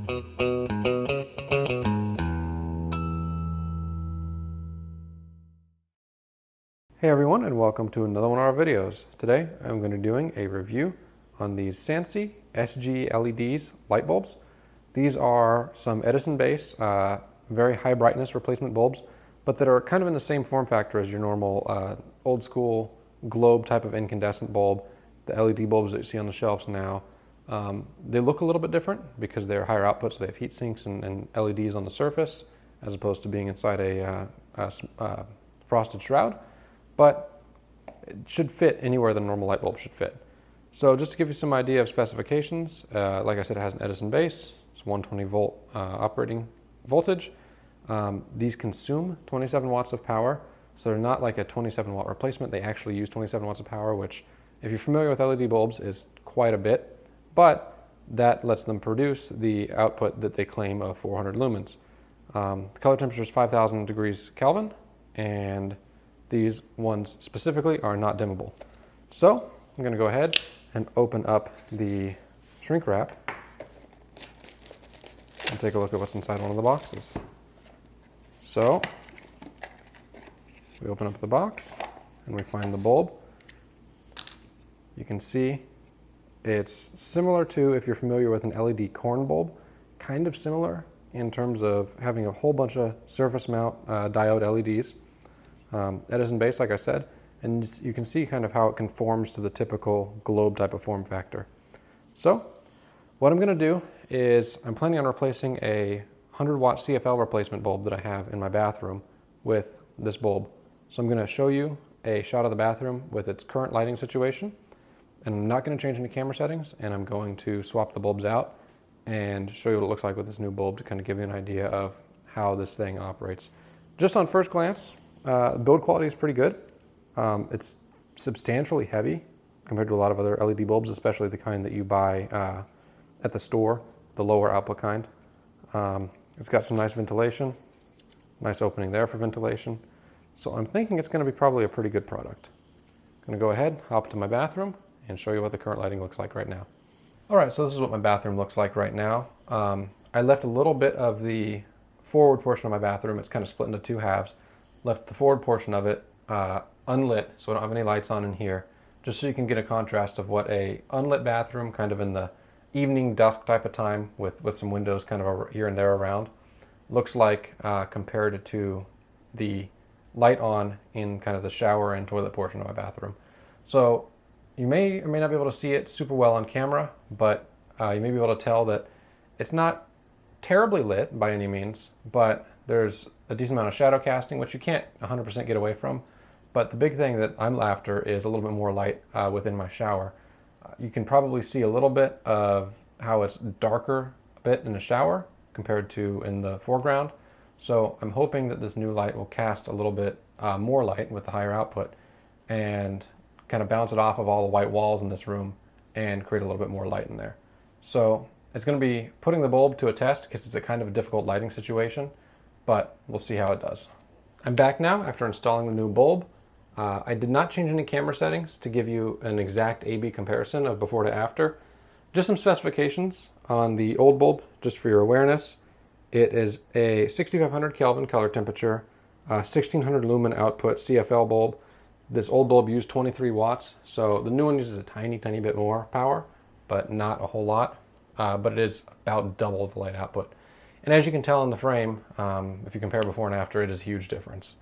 Hey everyone, and welcome to another one of our videos. Today I'm going to be doing a review on these Sansi SGLEDs light bulbs. These are some Edison-based, very high brightness replacement bulbs, but that are kind of in the same form factor as your normal old school globe type of incandescent bulb. The LED bulbs that you see on the shelves now, they look a little bit different because they're higher output, so they have heat sinks and LEDs on the surface as opposed to being inside a frosted shroud. But it should fit anywhere the normal light bulb should fit. So just to give you some idea of specifications, like I said, it has an Edison base. It's 120 volt operating voltage. These consume 27 watts of power, so they're not like a 27 watt replacement. They actually use 27 watts of power, which if you're familiar with LED bulbs is quite a bit, but that lets them produce the output that they claim of 400 lumens. The color temperature is 5,000 degrees Kelvin, and these ones specifically are not dimmable. So I'm going to go ahead and open up the shrink wrap and take a look at what's inside one of the boxes. So we open up the box and we find the bulb. You can see it's similar to, if you're familiar with an LED corn bulb, kind of similar in terms of having a whole bunch of surface mount diode LEDs. Edison base, like I said, and you can see kind of how it conforms to the typical globe type of form factor. So what I'm going to do is I'm planning on replacing a 100 watt CFL replacement bulb that I have in my bathroom with this bulb. So I'm going to show you a shot of the bathroom with its current lighting situation, and I'm not going to change any camera settings, and I'm going to swap the bulbs out and show you what it looks like with this new bulb to kind of give you an idea of how this thing operates. Just on first glance, build quality is pretty good. It's substantially heavy compared to a lot of other LED bulbs, especially the kind that you buy at the store, the lower output kind. It's got some nice ventilation, nice opening there for ventilation. So I'm thinking it's going to be probably a pretty good product. I'm going to go ahead, hop to my bathroom, and show you what the current lighting looks like right now. All right, so this is what my bathroom looks like right now. I left a little bit of the forward portion of my bathroom. It's kind of split into two halves. Left the forward portion of it unlit, so I don't have any lights on in here, just so you can get a contrast of what a unlit bathroom, kind of in the evening dusk type of time with some windows kind of here and there around, looks like compared to the light on in kind of the shower and toilet portion of my bathroom. So you may or may not be able to see it super well on camera, but you may be able to tell that it's not terribly lit by any means, but there's a decent amount of shadow casting, which you can't 100% get away from. But the big thing that I'm after is a little bit more light within my shower. You can probably see a little bit of how it's darker a bit in the shower compared to in the foreground. So I'm hoping that this new light will cast a little bit more light with the higher output and kind of bounce it off of all the white walls in this room and create a little bit more light in there. So it's going to be putting the bulb to a test because it's a kind of a difficult lighting situation, but we'll see how it does. I'm back now after installing the new bulb. I did not change any camera settings to give you an exact A/B comparison of before to after. Just some specifications on the old bulb, just for your awareness. It is a 6500 Kelvin color temperature, 1600 lumen output CFL bulb. This old bulb used 23 watts, so the new one uses a tiny bit more power, but not a whole lot. But it is about double the light output. And as you can tell in the frame, if you compare before and after, it is a huge difference.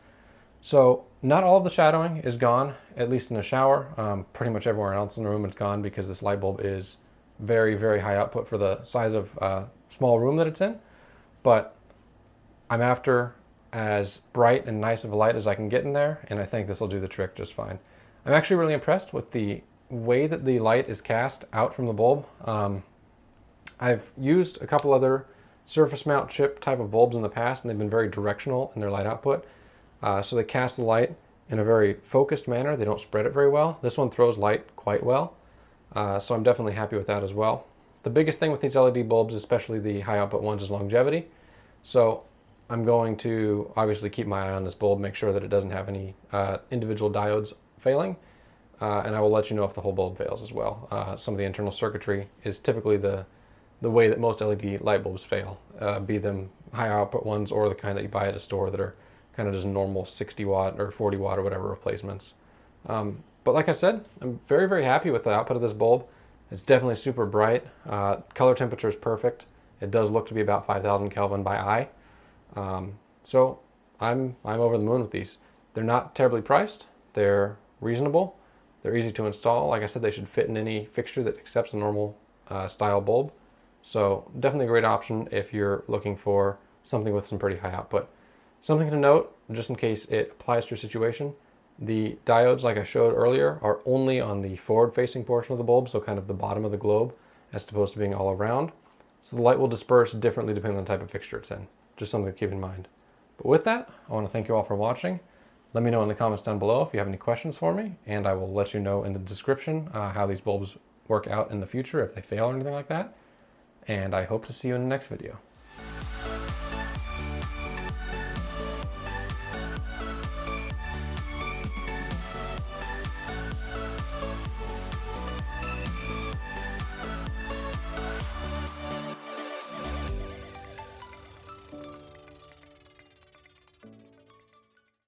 So not all of the shadowing is gone, at least in the shower. Pretty much everywhere else in the room it's gone because this light bulb is very high output for the size of small room that it's in. But I'm after as bright and nice of a light as I can get in there, and I think this will do the trick just fine. I'm actually really impressed with the way that the light is cast out from the bulb. I've used a couple other surface mount chip type of bulbs in the past, and they've been very directional in their light output. So they cast the light in a very focused manner. They don't spread it very well. This one throws light quite well, so I'm definitely happy with that as well. The biggest thing with these LED bulbs, especially the high output ones, is longevity. So I'm going to obviously keep my eye on this bulb, make sure that it doesn't have any individual diodes failing, and I will let you know if the whole bulb fails as well. Some of the internal circuitry is typically the the way that most LED light bulbs fail, be them high output ones or the kind that you buy at a store that are kind of just normal 60 watt or 40 watt or whatever replacements. But like I said, I'm very, very happy with the output of this bulb. It's definitely super bright. Color temperature is perfect. It does look to be about 5,000 Kelvin by eye. So I'm over the moon with these. They're not terribly priced. They're reasonable. They're easy to install. Like I said, they should fit in any fixture that accepts a normal style bulb. So definitely a great option if you're looking for something with some pretty high output. Something to note, just in case it applies to your situation, the diodes, like I showed earlier, are only on the forward-facing portion of the bulb, so kind of the bottom of the globe, as opposed to being all around. So the light will disperse differently depending on the type of fixture it's in. Just something to keep in mind. But with that, I want to thank you all for watching. Let me know in the comments down below if you have any questions for me, and I will let you know in the description how these bulbs work out in the future, if they fail or anything like that. And I hope to see you in the next video.